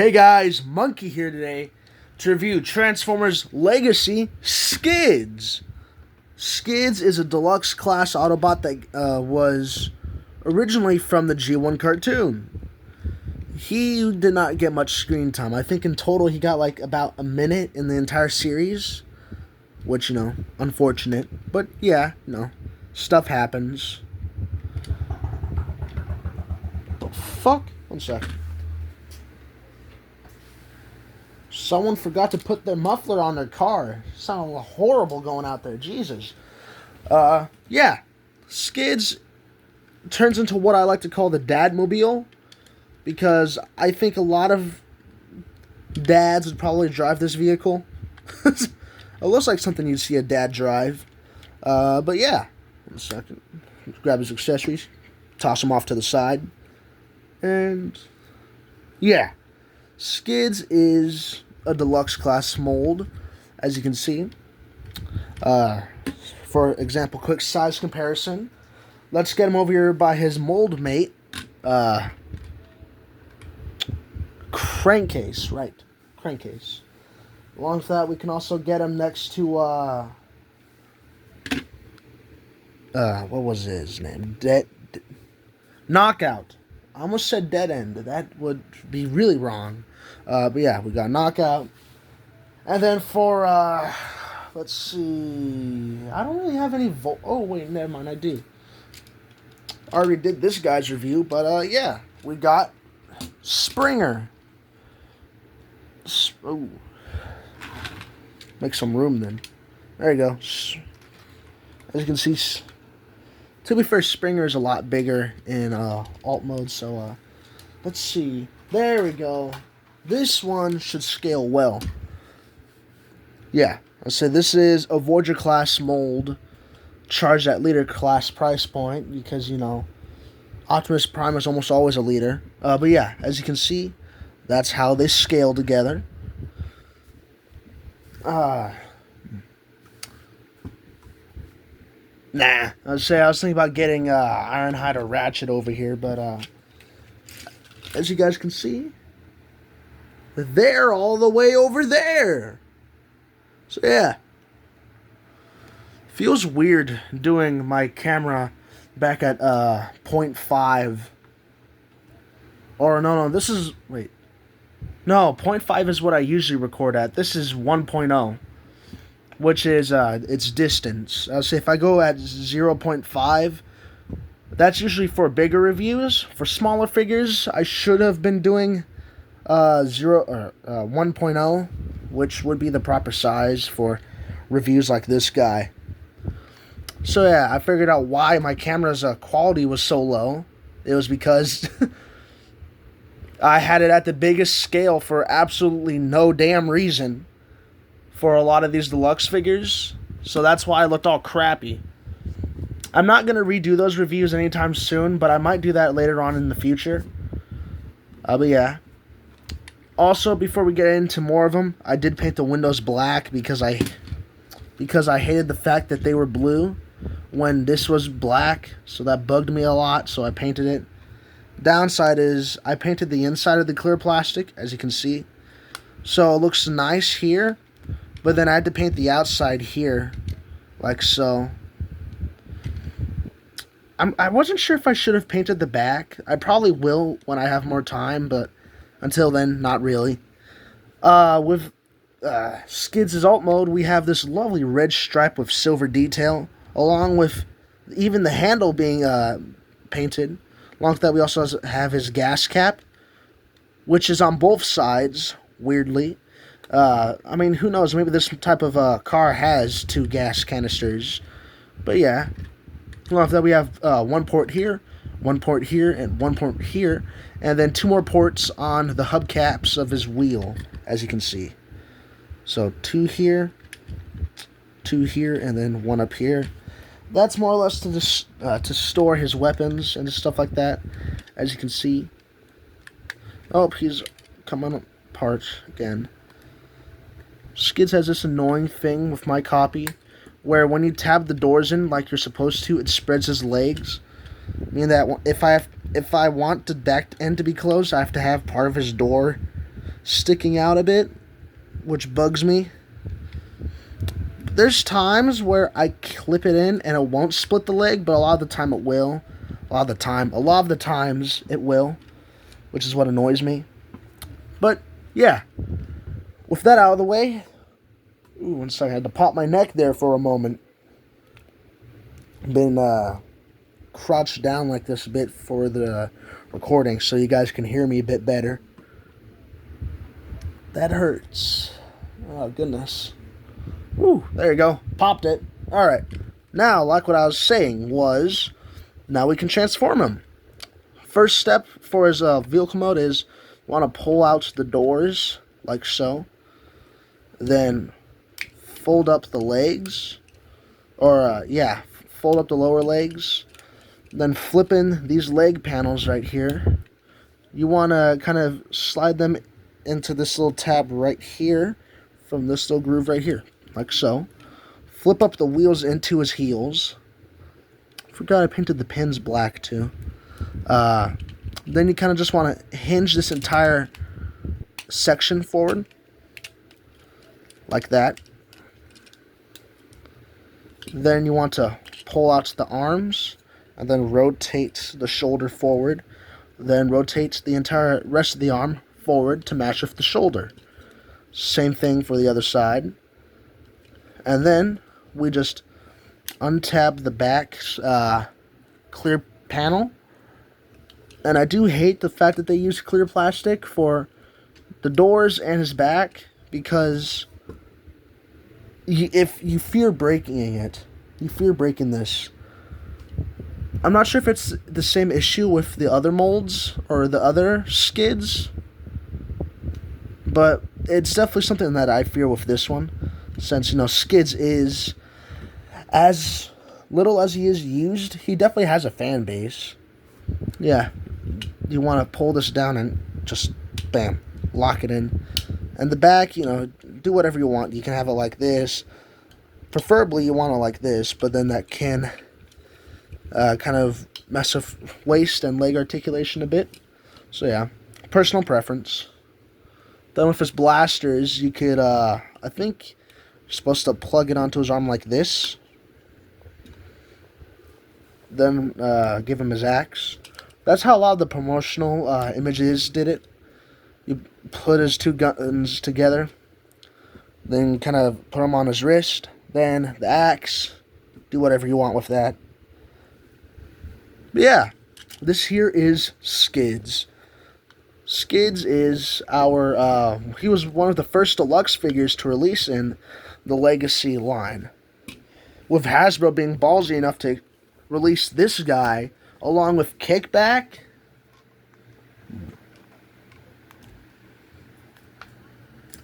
Hey guys, Monkey here today to review Transformers Legacy Skids. Skids is a deluxe class Autobot that was originally from the G1 cartoon. He did not get much screen time. I think in total he got like about a minute in the entire series, which, unfortunate. But yeah, stuff happens. The fuck? One sec. Someone forgot to put their muffler on their car. Sounded horrible going out there. Jesus. Yeah. Skids turns into what I like to call the Dadmobile, because I think a lot of dads would probably drive this vehicle. It looks like something you'd see a dad drive. But yeah. One second. Grab his accessories. Toss them off to the side. And yeah. Skids is a deluxe class mold, as you can see. For example, quick size comparison. Let's get him over here by his mold mate, Crankcase, right? Crankcase. Along with that, we can also get him next to what was his name? Knockout. I almost said Dead End. That would be really wrong. But yeah, we got Knockout. And then for, let's see. I don't really have any oh, wait, never mind, I do. I already did this guy's review, but yeah. We got Springer. Oh. Make some room then. There you go. As you can see, to be fair, Springer is a lot bigger in alt mode, so let's see. There we go. This one should scale well. Yeah, I said this is a Voyager class mold, charged at leader class price point, because, Optimus Prime is almost always a leader. But yeah, as you can see, that's how they scale together. Nah. I was thinking about getting Ironhide or Ratchet over here, but as you guys can see, they're all the way over there. So yeah, feels weird doing my camera back at 0.5. Or no, this is, wait. No, 0.5 is what I usually record at. This is 1.0. Which is its distance. I'll say if I go at 0.5, that's usually for bigger reviews. For smaller figures, I should have been doing 1.0, which would be the proper size for reviews like this guy. So yeah, I figured out why my camera's quality was so low. It was because I had it at the biggest scale for absolutely no damn reason for a lot of these deluxe figures, so that's why I looked all crappy. I'm not going to redo those reviews anytime soon, but I might do that later on in the future. But yeah. Also, before we get into more of them, I did paint the windows black because I hated the fact that they were blue when this was black, so that bugged me a lot, so I painted it. Downside is I painted the inside of the clear plastic, as you can see, so it looks nice here. But then I had to paint the outside here, like so. I wasn't sure if I should have painted the back. I probably will when I have more time, but until then, not really. With Skids' alt mode, we have this lovely red stripe with silver detail, along with even the handle being painted. Along with that, we also have his gas cap, which is on both sides, weirdly. I mean, who knows? Maybe this type of car has 2 gas canisters. But yeah. Along with that, we have one port here, and one port here, and then 2 more ports on the hubcaps of his wheel, as you can see. So 2 here, 2 here, and then 1 up here. That's more or less to store his weapons and stuff like that, as you can see. Oh, he's coming apart again. Skids has this annoying thing with my copy where when you tab the doors in like you're supposed to, it spreads his legs. Meaning that if I want the back end to be closed, I have to have part of his door sticking out a bit, which bugs me. There's times where I clip it in and it won't split the leg, but a lot of the time it will. A lot of the times it will, which is what annoys me. But yeah, with that out of the way, ooh, one second, I had to pop my neck there for a moment. Been crouched down like this a bit for the recording so you guys can hear me a bit better. That hurts. Oh, goodness. Woo, there you go. Popped it. Alright. Now, like what I was saying was, now we can transform him. First step for his vehicle mode is you want to pull out the doors, like so. Then fold up the legs. Or, fold up the lower legs. Then flip in these leg panels right here. You want to kind of slide them into this little tab right here from this little groove right here, like so. Flip up the wheels into his heels. Forgot I painted the pins black too. Then you kind of just want to hinge this entire section forward, like that. Then you want to pull out the arms, and then rotate the shoulder forward. Then rotate the entire rest of the arm forward to match with the shoulder. Same thing for the other side. And then we just untab the back clear panel. And I do hate the fact that they use clear plastic for the doors and his back, because if you fear breaking it, you fear breaking this. I'm not sure if it's the same issue with the other molds or the other skids, but it's definitely something that I fear with this one, since, Skids is, as little as he is used, he definitely has a fan base. Yeah, you want to pull this down and just, bam, lock it in. And the back, do whatever you want. You can have it like this. Preferably you want it like this, but then that can kind of mess with waist and leg articulation a bit. So yeah, personal preference. Then with his blasters, you could, I think you're supposed to plug it onto his arm like this. Then give him his axe. That's how a lot of the promotional images did it. You put his two guns together, then kind of put them on his wrist, then the axe, do whatever you want with that. But yeah, this here is Skids. Skids is he was one of the first deluxe figures to release in the Legacy line, with Hasbro being ballsy enough to release this guy along with Kickback.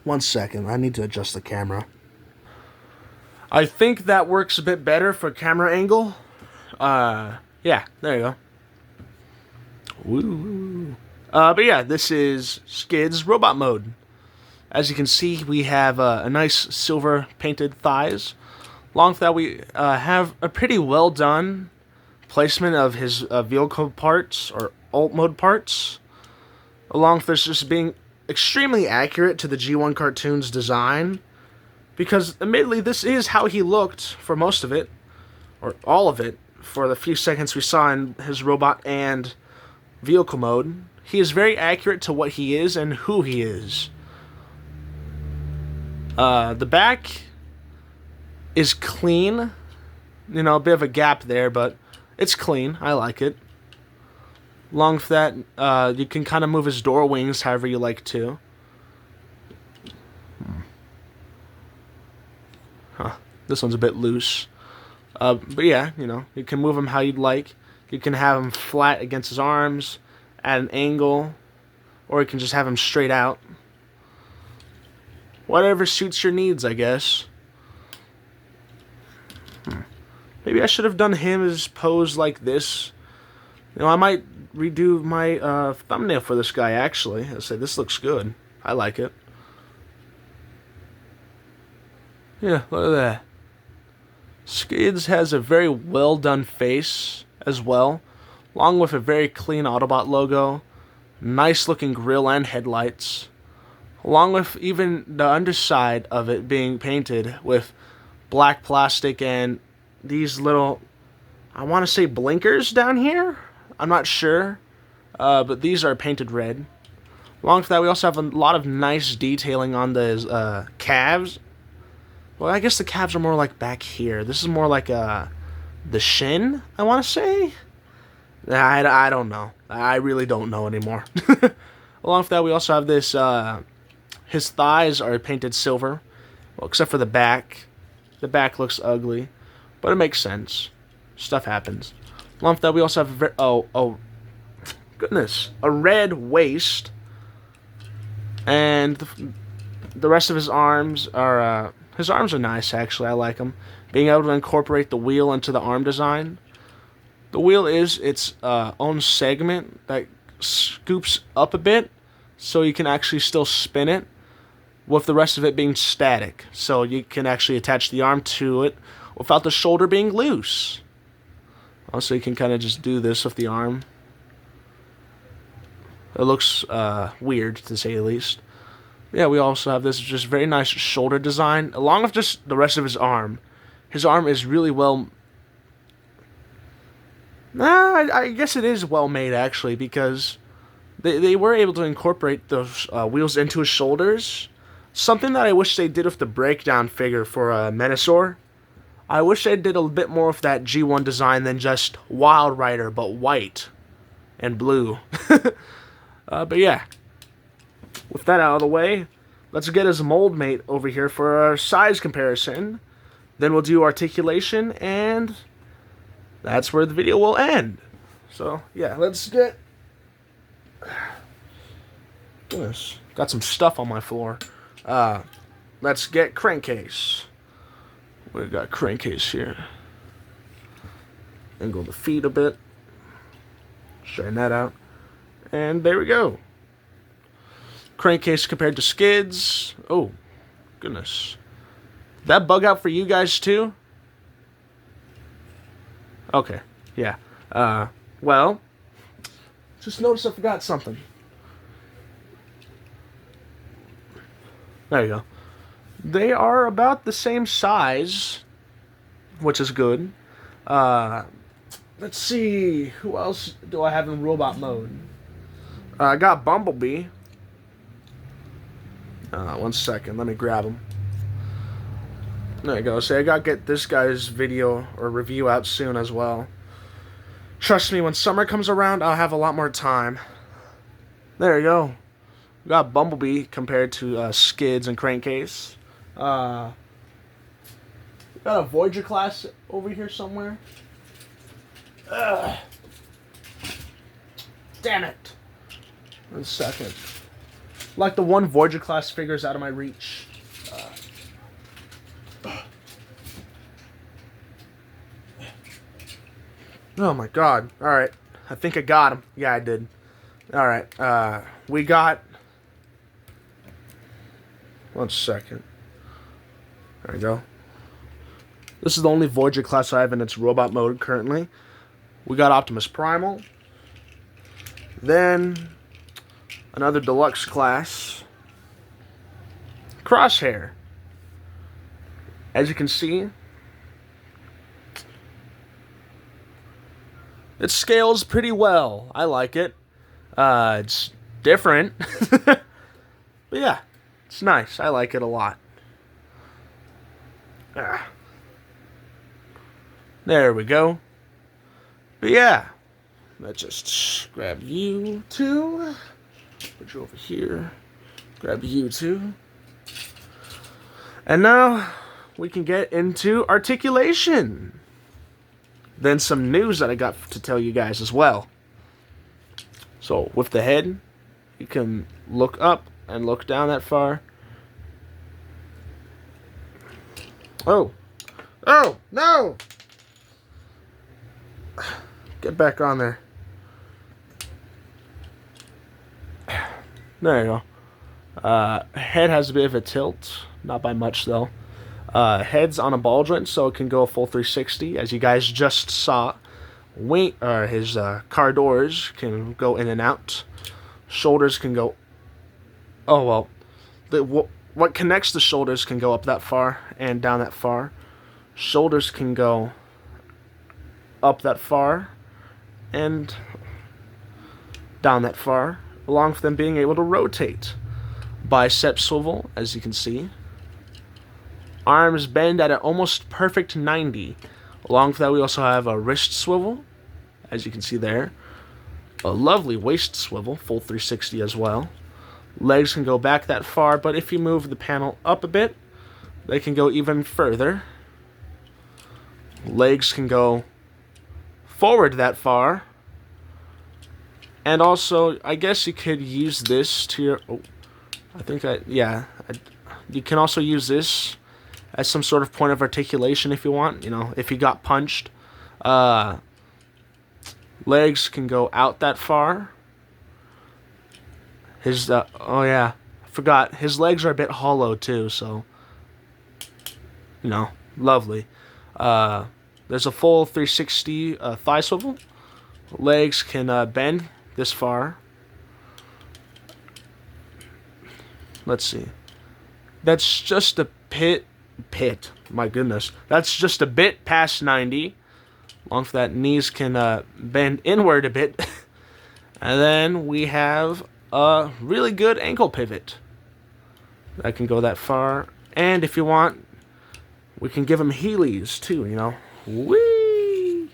One second, I need to adjust the camera. I think that works a bit better for camera angle. Yeah, there you go. Woo. But yeah, this is Skids Robot Mode. As you can see, we have a nice silver painted thighs. Along with that, we have a pretty well done placement of his vehicle parts, or alt mode parts. Along with this just being extremely accurate to the G1 cartoon's design. Because, admittedly, this is how he looked for most of it, or all of it, for the few seconds we saw in his robot and vehicle mode. He is very accurate to what he is and who he is. The back is clean. A bit of a gap there, but it's clean. I like it. Along with that, you can kind of move his door wings however you like to. This one's a bit loose. But yeah, you can move him how you'd like. You can have him flat against his arms, at an angle, or you can just have him straight out. Whatever suits your needs, I guess. Maybe I should have done his pose like this. I might redo my thumbnail for this guy, actually. I say, this looks good. I like it. Yeah, look at that. Skids has a very well done face as well, along with a very clean Autobot logo, nice looking grille and headlights. along with even the underside of it being painted with black plastic and these little, I want to say blinkers down here. I'm not sure, but these are painted red. Along with that, we also have a lot of nice detailing on the calves. Well, I guess the calves are more like back here. This is more like the shin, I want to say. I don't know. I really don't know anymore. Along with that, we also have this, his thighs are painted silver. Well, except for the back. The back looks ugly, but it makes sense. Stuff happens. Along with that, we also have goodness, a red waist, and the rest of his arms are nice actually. I like them. Being able to incorporate the wheel into the arm design. The wheel is its own segment that scoops up a bit, so you can actually still spin it, with the rest of it being static. So you can actually attach the arm to it without the shoulder being loose. Also, you can kind of just do this with the arm. It looks weird, to say the least. Yeah, we also have this just very nice shoulder design, along with just the rest of his arm. His arm is really well... I guess it is well made, actually, because they were able to incorporate those wheels into his shoulders. Something that I wish they did with the breakdown figure for Menasor. I wish they did a bit more of that G1 design than just Wild Rider, but white and blue. But yeah, with that out of the way, let's get his mold mate over here for our size comparison. Then we'll do articulation, and that's where the video will end. So yeah, let's get... Goodness, got some stuff on my floor. Let's get crankcase. We got crankcase here. Angle the feet a bit. Straighten that out. And there we go. Crankcase compared to Skids. Oh, goodness. Did that bug out for you guys too? Okay, yeah. Well, just noticed I forgot something. There you go. They are about the same size, which is good. Let's see, who else do I have in robot mode? I got Bumblebee. 1 second, let me grab him. There you go. So I gotta get this guy's video or review out soon as well. Trust me, when summer comes around, I'll have a lot more time. There you go. We got Bumblebee compared to Skids and Crankcase. We got a Voyager class over here somewhere. Damn it. 1 second. Like the one Voyager class figure is out of my reach. Oh my god. Alright. I think I got him. Yeah, I did. Alright. We got... 1 second. There we go. This is the only Voyager class I have in its robot mode currently. We got Optimus Primal. Then... another deluxe class. Crosshair. As you can see, it scales pretty well. I like it. It's different. But yeah, it's nice. I like it a lot. There we go. But yeah, let's just grab you two. Put you over here. Grab you two. And now we can get into articulation. Then some news that I got to tell you guys as well. So with the head, you can look up and look down that far. Oh. Oh, no! Get back on there. There you go. Head has a bit of a tilt. Not by much, though. Head's on a ball joint, so it can go a full 360, as you guys just saw. His car doors can go in and out. Shoulders can go... Oh, well. what connects the shoulders can go up that far and down that far. Shoulders can go up that far and down that far, along with them being able to rotate. Bicep swivel, as you can see. Arms bend at an almost perfect 90. Along with that, we also have a wrist swivel, as you can see there. A lovely waist swivel, full 360 as well. Legs can go back that far, but if you move the panel up a bit, they can go even further. Legs can go forward that far. And also, I guess you could use this to your... Oh, you can also use this as some sort of point of articulation if you want. You know, if you got punched. Legs can go out that far. Oh yeah, I forgot. His legs are a bit hollow too, so... You know, lovely. There's a full 360 thigh swivel. Legs can bend this far. Let's see. That's just a pit. My goodness. That's just a bit past 90. Along with that, knees can bend inward a bit. And then we have a really good ankle pivot. That can go that far. And if you want, we can give them Heelys too, you know. Whee!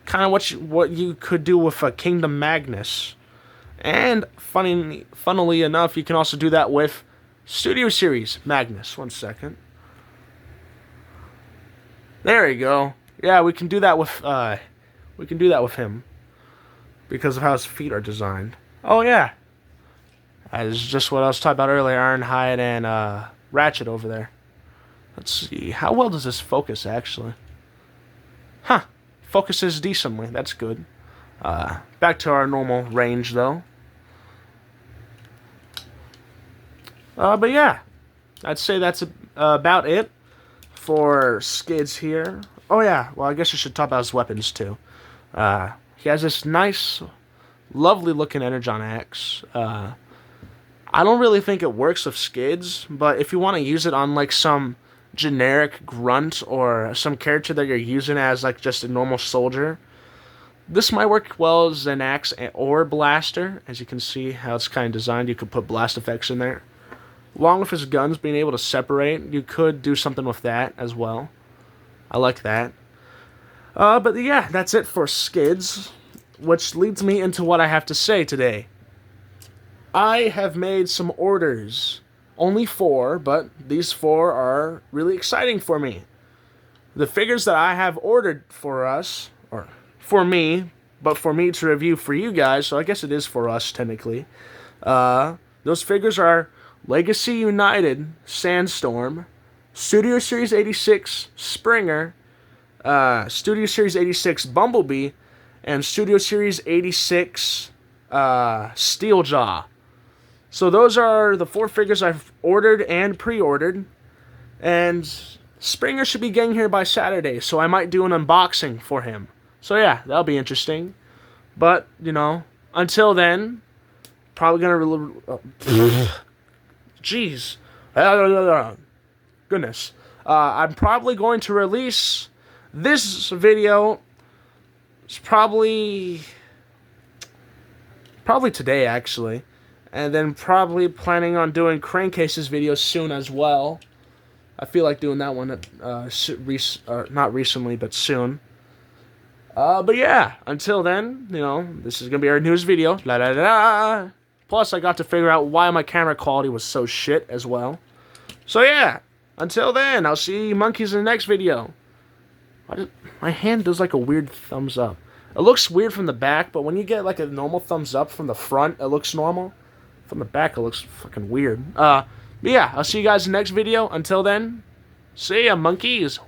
Kind of what you could do with a Kingdom Magnus. And funnily enough, you can also do that with Studio Series Magnus. 1 second. There you go. Yeah, we can do that with him because of how his feet are designed. Oh yeah, that is just what I was talking about earlier. Ironhide and Ratchet over there. Let's see, how well does this focus actually? Huh, focuses decently. That's good. Back to our normal range though. But yeah, I'd say that's about it for Skids here. Oh yeah, well I guess I should talk about his weapons too. He has this nice, lovely looking Energon axe. I don't really think it works with Skids, but if you want to use it on like some generic grunt or some character that you're using as like just a normal soldier, this might work well as an axe or blaster. As you can see how it's kind of designed, you could put blast effects in there. Along with his guns being able to separate, you could do something with that as well. I like that. But yeah, that's it for Skids, which leads me into what I have to say today. I have made some orders. Only 4, but these 4 are really exciting for me. The figures that I have ordered for us, or for me, but for me to review for you guys, so I guess it is for us technically. Those figures are Legacy United Sandstorm, Studio Series 86 Springer, Studio Series 86 Bumblebee, and Studio Series 86 Steeljaw. So those are the 4 figures I've ordered and pre-ordered. And Springer should be getting here by Saturday, so I might do an unboxing for him. So yeah, that'll be interesting. But, you know, until then, probably gonna... Jeez. Goodness. I'm probably going to release this video. It's probably today, actually. And then probably planning on doing Crankcases videos soon as well. I feel like doing that one not recently, but soon. But yeah, until then, you know, this is going to be our newest video. La la la. Plus, I got to figure out why my camera quality was so shit as well. So yeah, until then, I'll see you monkeys in the next video. My hand does like a weird thumbs up. It looks weird from the back, but when you get like a normal thumbs up from the front, it looks normal. From the back, it looks fucking weird. But yeah, I'll see you guys in the next video. Until then, see ya, monkeys.